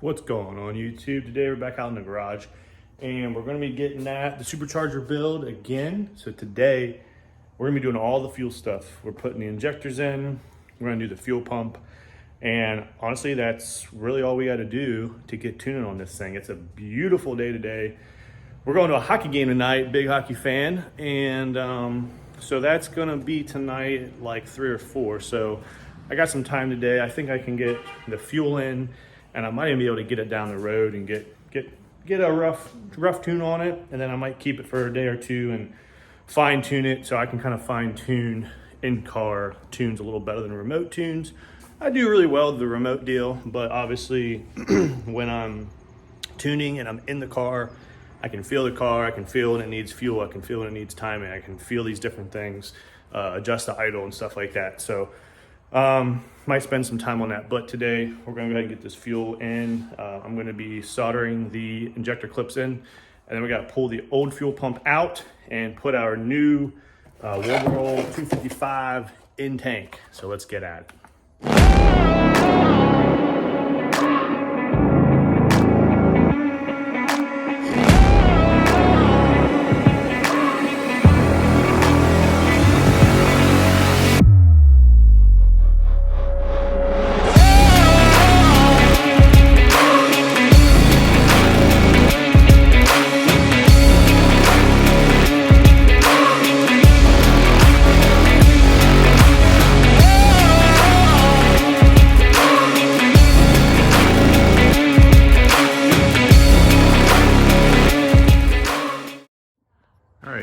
What's going on YouTube? Today we're back out in the garage and we're going to be getting at the supercharger build again. So today we're going to be doing all the fuel stuff. We're putting the injectors in, we're going to do the fuel pump, and honestly that's really all we got to do to get tuning on this thing. It's a beautiful day today. We're going to a hockey game tonight, big hockey fan, and so that's going to be tonight like 3 or 4. So I got some time today. I think I can get the fuel in, and I might even be able to get it down the road and get a rough tune on it, and then I might keep it for a day or two and fine tune it so I can kind of fine tune in-car tunes a little better than remote tunes. I do really well with the remote deal, but obviously when I'm tuning and I'm in the car, I can feel the car, I can feel when it needs fuel, I can feel when it needs timing, I can feel these different things, adjust the idle and stuff like that. So might spend some time on that, but today we're going to go ahead and get this fuel in. I'm going to be soldering the injector clips in, and then we got to pull the old fuel pump out and put our new Roll 255 in tank. So let's get at it.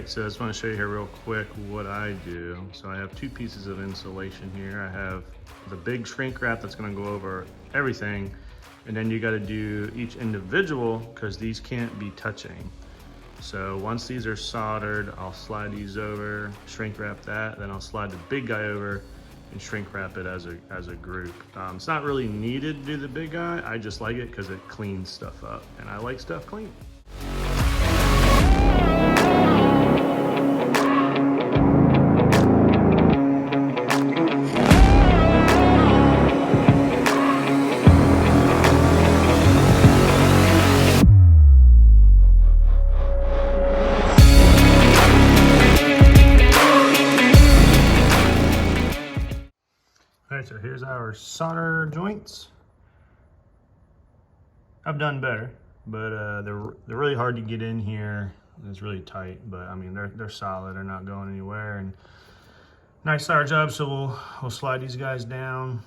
So I just want to show you here real quick what I do. So I have 2 pieces of insulation here. I have the big shrink wrap that's going to go over everything, and then you got to do each individual because these can't be touching. So once these are soldered, I'll slide these over, shrink wrap that, then I'll slide the big guy over and shrink wrap it as a group. It's not really needed to do the big guy. I just like it because it cleans stuff up, and I like stuff clean. Alright, so here's our solder joints. I've done better, but they're really hard to get in here. It's really tight, but I mean they're solid. They're not going anywhere. And nice solder job. So we'll slide these guys down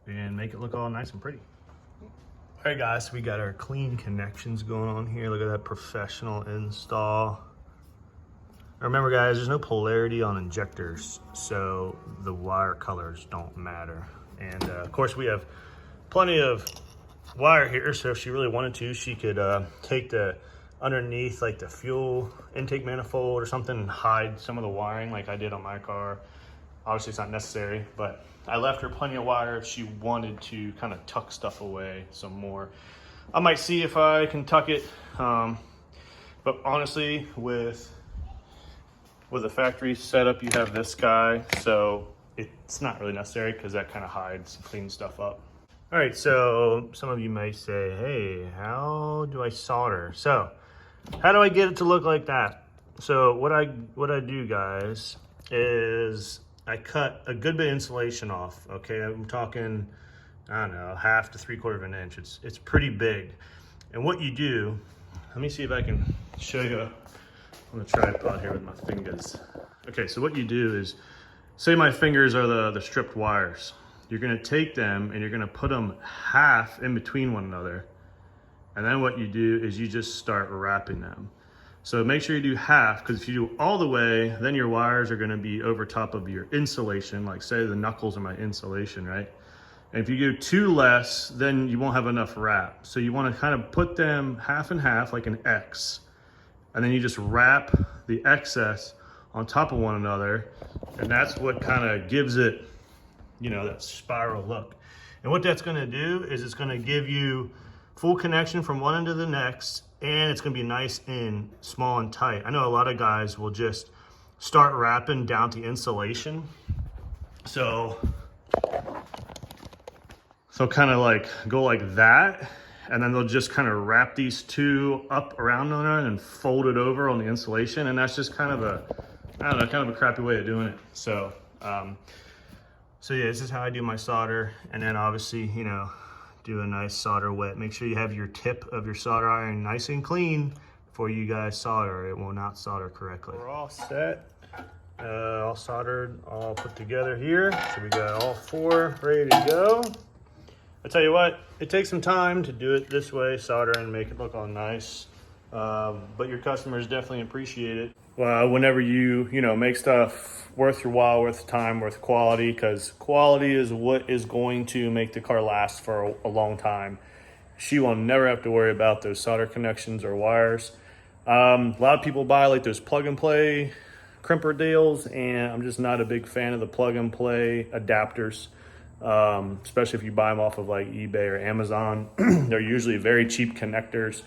and make it look all nice and pretty. All right, guys, so we got our clean connections going on here. Look at that professional install. Remember, guys, there's no polarity on injectors, so the wire colors don't matter. And of course, we have plenty of wire here, so if she really wanted to, she could take the underneath, like the fuel intake manifold or something, and hide some of the wiring like I did on my car. Obviously, it's not necessary, but I left her plenty of wire if she wanted to kind of tuck stuff away some more. I might see if I can tuck it, but honestly, with the factory setup, you have this guy, so it's not really necessary because that kind of hides, cleans stuff up. All right, so some of you may say, hey, how do I solder? So how do I get it to look like that? So what I do, guys, is I cut a good bit of insulation off. Okay, I'm talking, I don't know, 1/2 to 3/4 inch. It's pretty big. And what you do, let me see if I can show you on the tripod here with my fingers. Okay, so what you do is, say my fingers are the stripped wires. You're gonna take them and you're gonna put them 1/2 in between one another. And then what you do is you just start wrapping them. So make sure you do 1/2, because if you do all the way, then your wires are gonna be over top of your insulation, like say the knuckles are my insulation, right? And if you do 2 less, then you won't have enough wrap. So you wanna kind of put them 1/2 and 1/2, like an X. And then you just wrap the excess on top of one another, and that's what kind of gives it, you know, that spiral look. And what that's going to do is it's going to give you full connection from one end to the next, and it's going to be nice and small and tight. I know a lot of guys will just start wrapping down to insulation, so kind of like go like that, and then they'll just kind of wrap these two up around on it and fold it over on the insulation. And that's just kind of a, I don't know, kind of a crappy way of doing it. So, so yeah, this is how I do my solder. And then obviously, you know, do a nice solder wet. Make sure you have your tip of your solder iron nice and clean before you guys solder. It will not solder correctly. We're all set, all soldered, all put together here. So we got all four ready to go. I tell you what, it takes some time to do it this way, solder and make it look all nice. But your customers definitely appreciate it. Well, whenever you make stuff worth your while, worth time, worth quality, because quality is what is going to make the car last for a long time. She will never have to worry about those solder connections or wires. A lot of people buy like those plug and play crimper deals, and I'm just not a big fan of the plug and play adapters. Especially if you buy them off of like eBay or Amazon. They're usually very cheap connectors.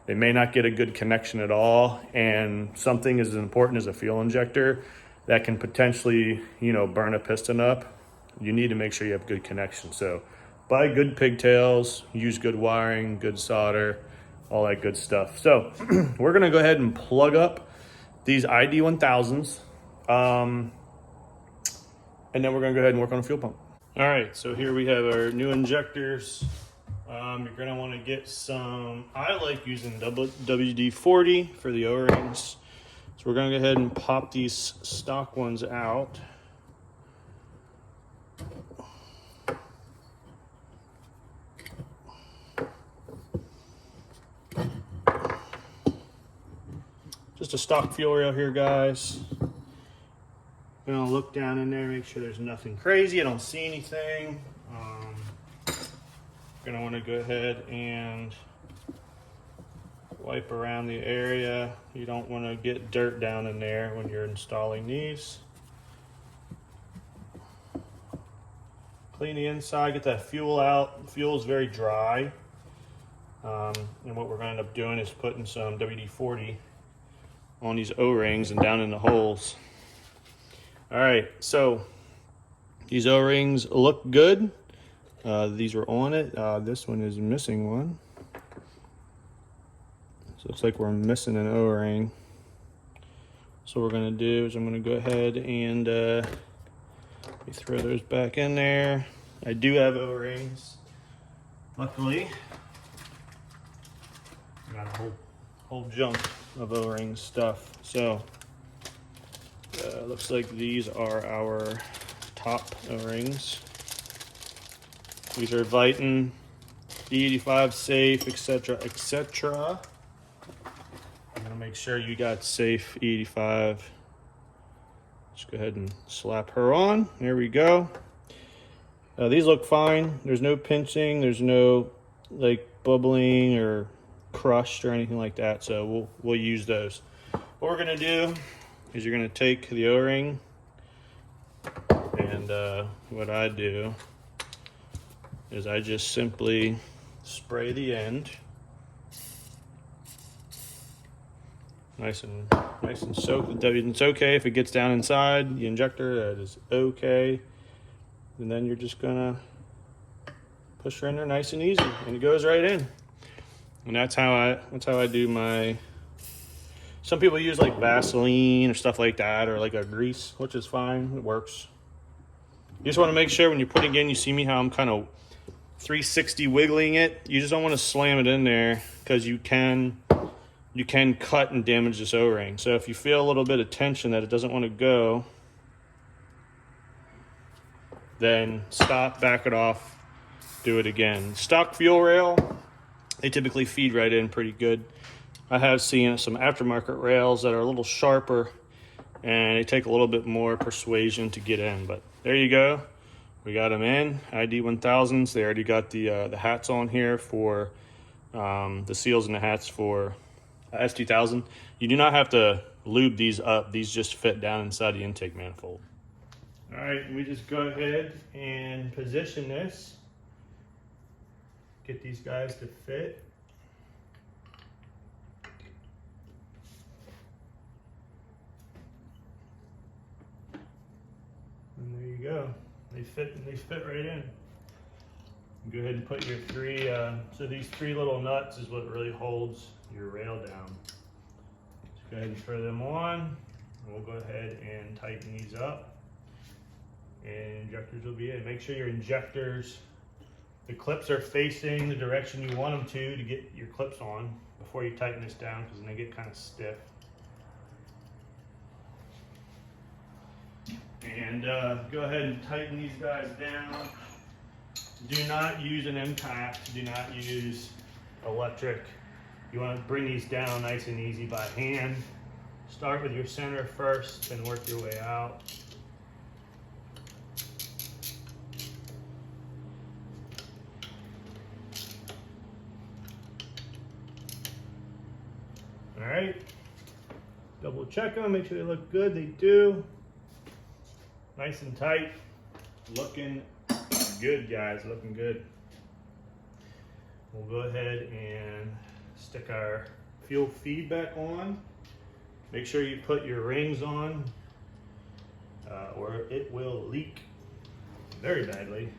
They may not get a good connection at all, and something as important as a fuel injector that can potentially, burn a piston up. You need to make sure you have good connection. So buy good pigtails, use good wiring, good solder, all that good stuff. So we're gonna go ahead and plug up these ID1000s, and then we're gonna go ahead and work on a fuel pump. All right, so here we have our new injectors. You're gonna wanna get some, I like using WD-40 for the O-rings. So we're gonna go ahead and pop these stock ones out. Just a stock fuel rail here, guys. Gonna look down in there, make sure there's nothing crazy. I don't see anything. Gonna want to go ahead and wipe around the area. You don't want to get dirt down in there when you're installing these. Clean the inside, get that fuel out. The fuel is very dry. And what we're gonna end up doing is putting some WD-40 on these O-rings and down in the holes. All right, so these O-rings look good. These were on it. This one is missing one. So it looks like we're missing an O-ring. So what we're gonna do is I'm gonna go ahead and throw those back in there. I do have O-rings, luckily. I got a whole junk of O-ring stuff. So looks like these are our top O-rings. These are Viton, E85 safe, etc., etc. I'm gonna make sure you got safe E85. Just go ahead and slap her on. There we go. These look fine. There's no pinching. There's no like bubbling or crushed or anything like that. So we'll use those. What we're gonna do is you're gonna take the O-ring, and what I do is I just simply spray the end. Nice and soaked. It's okay if it gets down inside the injector, that is okay. And then you're just gonna push her in there nice and easy, and it goes right in. And that's how I do my. Some people use like Vaseline or stuff like that, or like a grease, which is fine, it works. You just wanna make sure when you're putting in, you see me how I'm kind of 360 wiggling it. You just don't want to slam it in there, because you can cut and damage this O-ring. So if you feel a little bit of tension that it doesn't want to go, then stop, back it off, do it again. Stock fuel rail, they typically feed right in pretty good. I have seen some aftermarket rails that are a little sharper, and they take a little bit more persuasion to get in, but there you go. We got them in, ID1000s. They already got the hats on here for the seals and the hats for s2000. You do not have to lube these up. These just fit down inside the intake manifold. All right, we just go ahead and position this. Get these guys to fit. And there you go. They fit right in. Go ahead and put your three, so these three little nuts is what really holds your rail down. So go ahead and throw them on, and we'll go ahead and tighten these up. And injectors will be in. Make sure your injectors, the clips are facing the direction you want them to get your clips on before you tighten this down, because then they get kind of stiff. And go ahead and tighten these guys down. Do not use an impact, do not use electric. You want to bring these down nice and easy by hand. Start with your center first and work your way out. All right, double check them, make sure they look good. They do. Nice and tight, looking good, guys, looking good. We'll go ahead and stick our fuel feed back on. Make sure you put your rings on or it will leak very badly.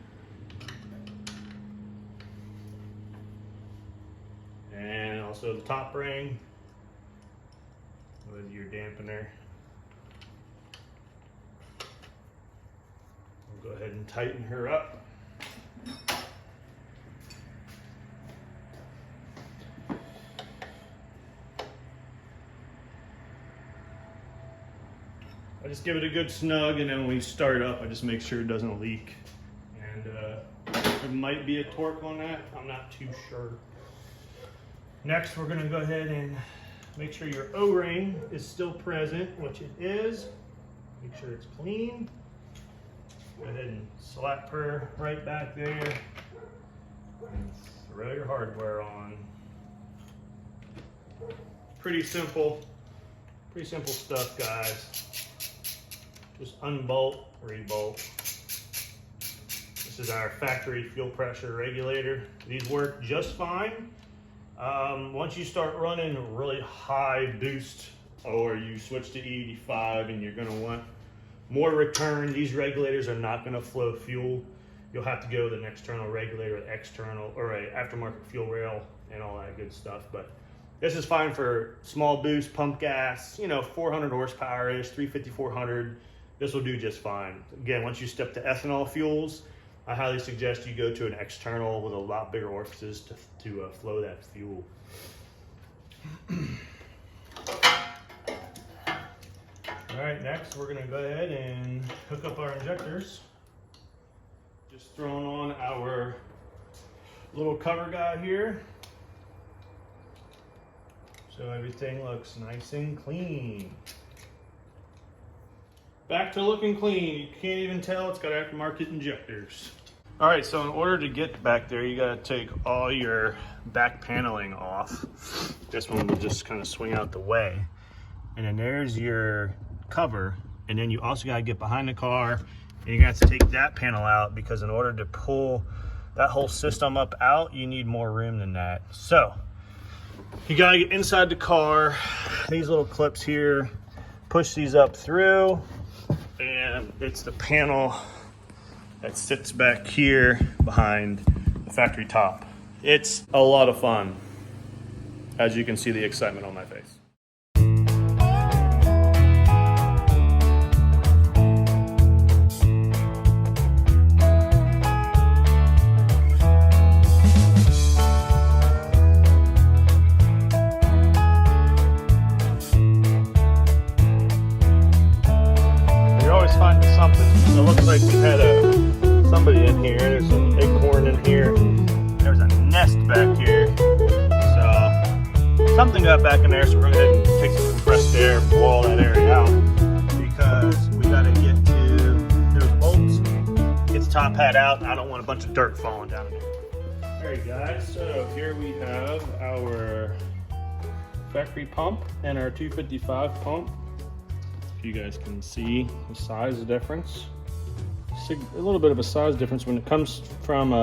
And also the top ring with your dampener. We'll go ahead and tighten her up. I just give it a good snug, and then when we start up, I just make sure it doesn't leak. And there might be a torque on that, I'm not too sure. Next, we're gonna go ahead and make sure your O-ring is still present, which it is. Make sure it's clean. Go ahead and slap her right back there and throw your hardware on. Pretty simple stuff, guys. Just unbolt, rebolt. This is our factory fuel pressure regulator. These work just fine. Once you start running really high boost, or you switch to E85 and you're gonna want more return, these regulators are not gonna flow fuel. You'll have to go with an external regulator, external, or a aftermarket fuel rail and all that good stuff. But this is fine for small boost, pump gas, 400 horsepower-ish, 350, 400. This will do just fine. Again, once you step to ethanol fuels, I highly suggest you go to an external with a lot bigger orifices to flow that fuel. All right, next we're gonna go ahead and hook up our injectors. Just throwing on our little cover guy here, so everything looks nice and clean. Back to looking clean. You can't even tell it's got aftermarket injectors. All right, so in order to get back there, you gotta take all your back paneling off. This one will just kind of swing out the way. And then there's your cover. And then you also gotta get behind the car, and you're gonna have to take that panel out, because in order to pull that whole system up out, you need more room than that. So you gotta get inside the car. These little clips here, push these up through, and it's the panel that sits back here behind the factory top. It's a lot of fun. As you can see, the excitement on my face. You're always finding something. It looks like we had somebody in here. There's some acorn in here. There's a nest back here. So something got back in there, so we're gonna go ahead and take some compressed air and blow all that area out, because we gotta get to those bolts. Get the top hat out, and I don't want a bunch of dirt falling down in there. All right, guys, so here we have our factory pump and our 255 pump. If you guys can see the size difference. A little bit of a size difference when it comes from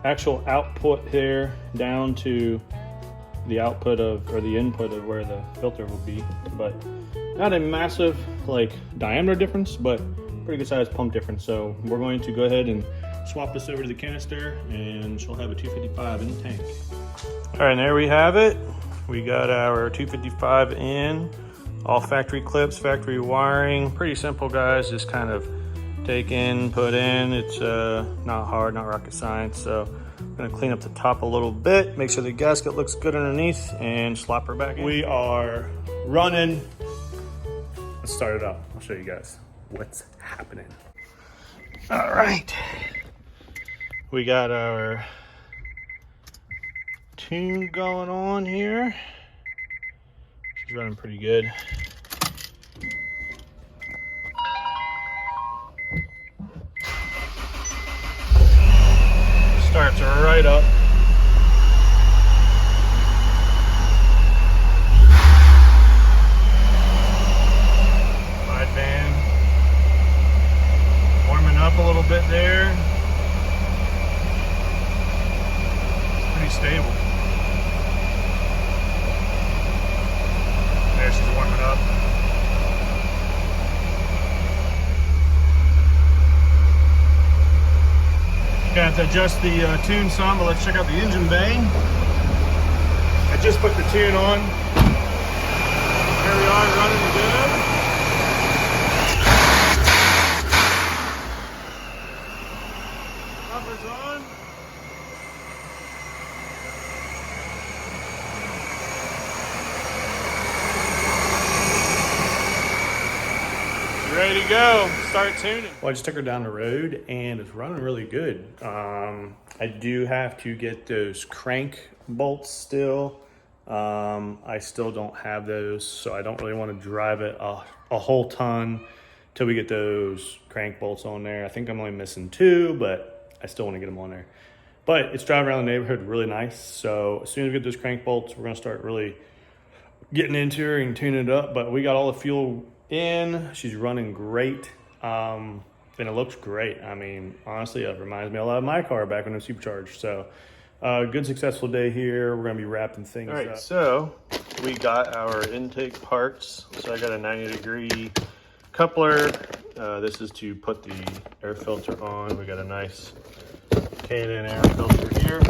actual output here down to the output of, or the input of where the filter will be, but not a massive like diameter difference, but pretty good size pump difference. So we're going to go ahead and swap this over to the canister and she'll have a 255 in the tank. All right, and there we have it. We got our 255 in, all factory clips, factory wiring. Pretty simple, guys, just kind of take in, put in. It's not hard, not rocket science. So I'm gonna clean up the top a little bit, make sure the gasket looks good underneath, and slap her back in. We are running. Let's start it up. I'll show you guys what's happening. All right. We got our tune going on here. She's running pretty good. Starts right up. Sideband. Warming up a little bit there. It's pretty stable. There, she's warming up. Got to adjust the tune some, but let's check out the engine bay. I just put the tune on. Here we are, running good. Bumper's on. Ready to go, start tuning. Well, I just took her down the road and it's running really good. I do have to get those crank bolts still. I still don't have those, so I don't really want to drive it a whole ton till we get those crank bolts on there. I think I'm only missing 2, but I still want to get them on there. But it's driving around the neighborhood really nice. So as soon as we get those crank bolts, we're gonna start really getting into her and tuning it up. But we got all the fuel in, she's running great, and it looks great. I mean, honestly, it reminds me a lot of my car back when it was supercharged. So good successful day here. We're gonna be wrapping things up. All right, so we got our intake parts. So I got a 90-degree coupler. This is to put the air filter on. We got a nice K&N air filter here.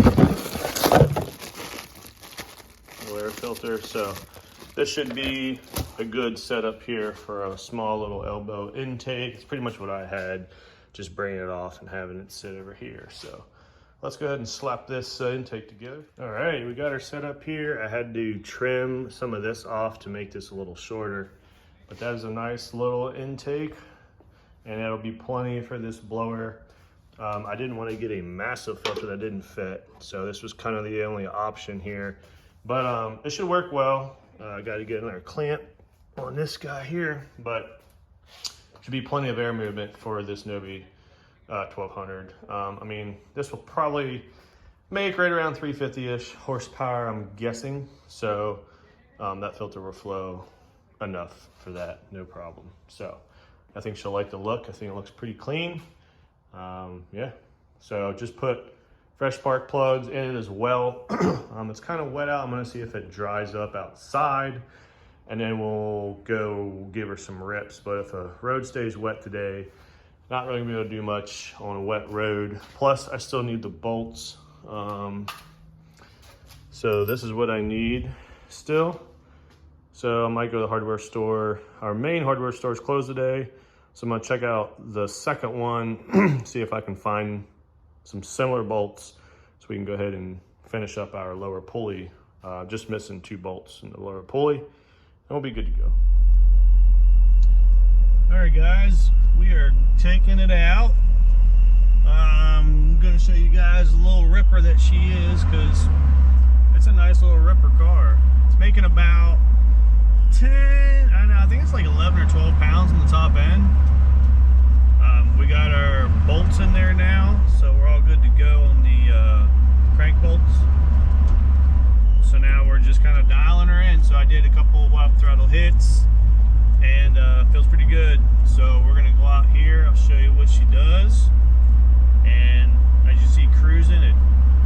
Little air filter. So this should be a good setup here for a small little elbow intake. It's pretty much what I had, just bringing it off and having it sit over here. So let's go ahead and slap this intake together. All right, we got her set up here. I had to trim some of this off to make this a little shorter, but that is a nice little intake, and that'll be plenty for this blower. I didn't want to get a massive filter that didn't fit, so this was kind of the only option here, but it should work well. I got to get another clamp on this guy here, but should be plenty of air movement for this Novi 1200. I mean, this will probably make right around 350-ish horsepower, I'm guessing. So that filter will flow enough for that, no problem. So I think she'll like the look. I think it looks pretty clean. Yeah, so just put fresh spark plugs in it as well. It's kind of wet out. I'm gonna see if it dries up outside, and then we'll go give her some rips. But if the road stays wet today, not really gonna be able to do much on a wet road. Plus, I still need the bolts. So this is what I need still. So I might go to the hardware store. Our main hardware store is closed today. So I'm gonna check out the second one, see if I can find some similar bolts so we can go ahead and finish up our lower pulley. Just missing 2 bolts in the lower pulley, and we'll be good to go. All right, guys, we are taking it out. I'm gonna show you guys a little ripper that she is, because it's a nice little ripper car. It's making about 10, I don't know, I think it's like 11 or 12 pounds on the top end. We got our bolts in there now, so we're all good to go on the crank bolts. So now we're just kind of dialing her in. So I did a couple wild throttle hits, and feels pretty good. So we're gonna go out here, I'll show you what she does. And as you see cruising, it's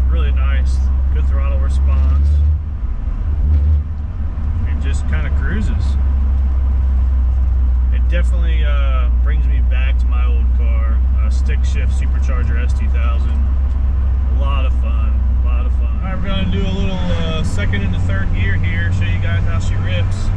really nice, good throttle response. It just kind of cruises. It definitely brings me back to my old car, stick shift Supercharger s2000. A lot of fun, a lot of fun. All right, we're gonna do a little second into third gear here, show you guys how she rips.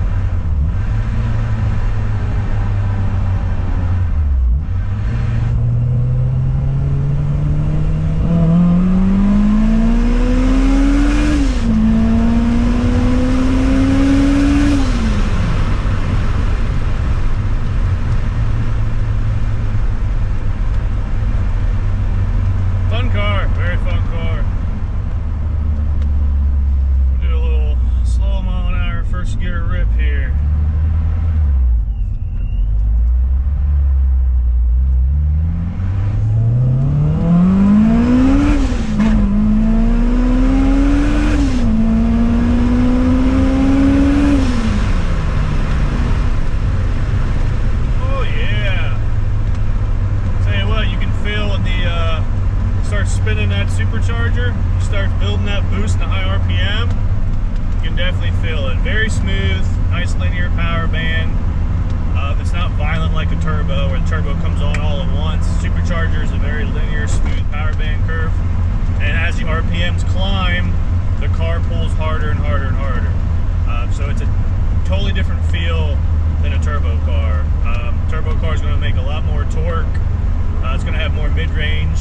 Spinning that supercharger, starts building that boost in the high RPM. You can definitely feel it. Very smooth, nice linear power band. It's not violent like a turbo, where the turbo comes on all at once. Supercharger is a very linear, smooth power band curve. And as the RPMs climb, the car pulls harder and harder and harder. So it's a totally different feel than a turbo car. Turbo car is going to make a lot more torque. It's going to have more mid-range.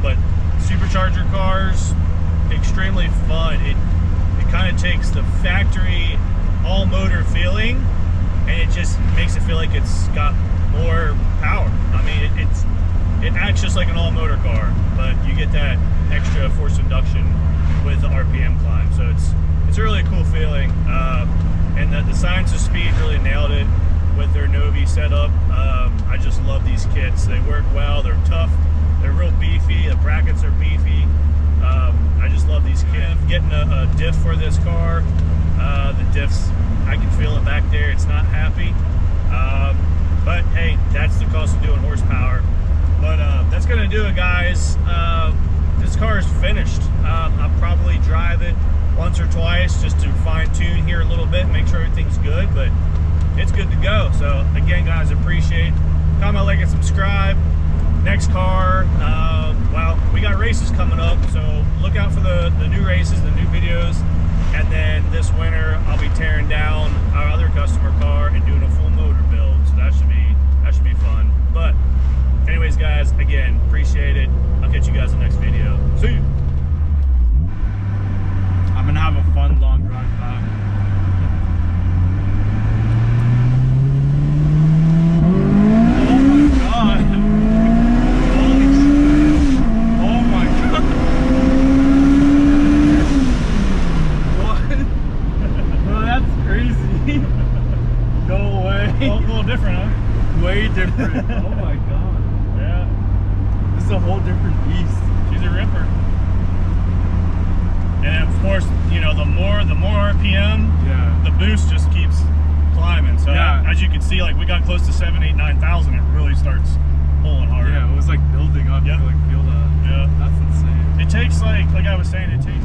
But supercharger cars, extremely fun. It kind of takes the factory all motor feeling and it just makes it feel like it's got more power. I mean, it acts just like an all motor car, but you get that extra forced induction with the RPM climb. So it's a really cool feeling. And the Science of Speed really nailed it with their Novi setup. I just love these kits. They work well, they're tough. They're real beefy, the brackets are beefy. I just love these kits. Getting a diff for this car, the diffs, I can feel it back there, it's not happy. But hey, that's the cost of doing horsepower. But that's gonna do it, guys. This car is finished. I'll probably drive it once or twice just to fine tune here a little bit, make sure everything's good, but it's good to go. So again, guys, appreciate it. Comment, like, and subscribe. Next car, well, we got races coming up, so look out for the new races, the new videos, and then this winter I'll be tearing down our other customer car and doing a full motor build, so that should be fun. But anyways, guys, again, appreciate it. I'll catch you guys in the next video. See you. I'm gonna have a fun long drive back. Way different. Oh my god. Yeah. This is a whole different beast. She's a ripper. And of course, you know, the more RPM, yeah, the boost just keeps climbing. So yeah, as you can see, like we got close to 7, 8, 9,000. It really starts pulling hard. Yeah, it was like building up. Yep. You like feel that. Yeah. That's insane. It takes like I was saying, it takes